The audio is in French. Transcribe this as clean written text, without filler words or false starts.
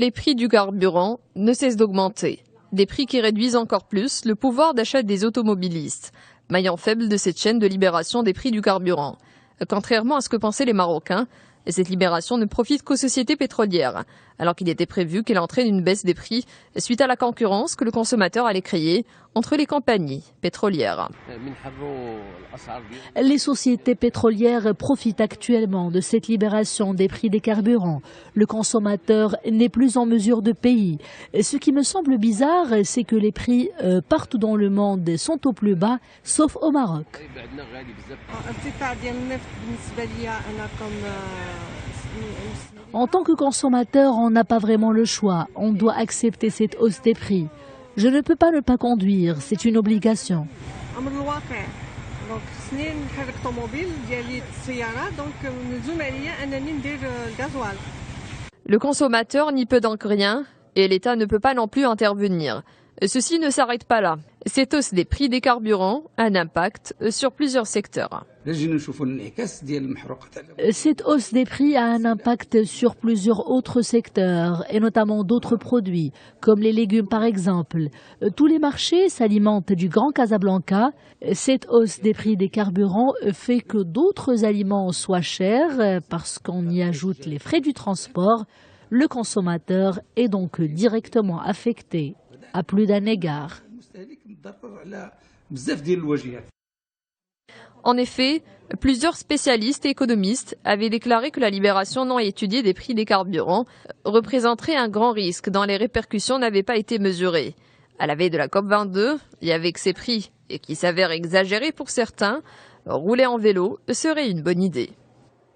Les prix du carburant ne cessent d'augmenter. Des prix qui réduisent encore plus le pouvoir d'achat des automobilistes, maillon faible de cette chaîne de libération des prix du carburant. Contrairement à ce que pensaient les Marocains, cette libération ne profite qu'aux sociétés pétrolières, alors qu'il était prévu qu'elle entraîne une baisse des prix suite à la concurrence que le consommateur allait créer entre les compagnies pétrolières. Les sociétés pétrolières profitent actuellement de cette libération des prix des carburants. Le consommateur n'est plus en mesure de payer. Ce qui me semble bizarre, c'est que les prix partout dans le monde sont au plus bas, sauf au Maroc. En tant que consommateur, on n'a pas vraiment le choix. On doit accepter cette hausse des prix. Je ne peux pas ne pas conduire, c'est une obligation. Le consommateur n'y peut donc rien et l'État ne peut pas non plus intervenir. Ceci ne s'arrête pas là. Cette hausse des prix des carburants a un impact sur plusieurs secteurs. Cette hausse des prix a un impact sur plusieurs autres secteurs et notamment d'autres produits, comme les légumes par exemple. Tous les marchés s'alimentent du Grand Casablanca. Cette hausse des prix des carburants fait que d'autres aliments soient chers parce qu'on y ajoute les frais du transport. Le consommateur est donc directement affecté à plus d'un égard. En effet, plusieurs spécialistes et économistes avaient déclaré que la libération non étudiée des prix des carburants représenterait un grand risque dont les répercussions n'avaient pas été mesurées. À la veille de la COP22, et avec ces prix, et qui s'avèrent exagérés pour certains, rouler en vélo serait une bonne idée.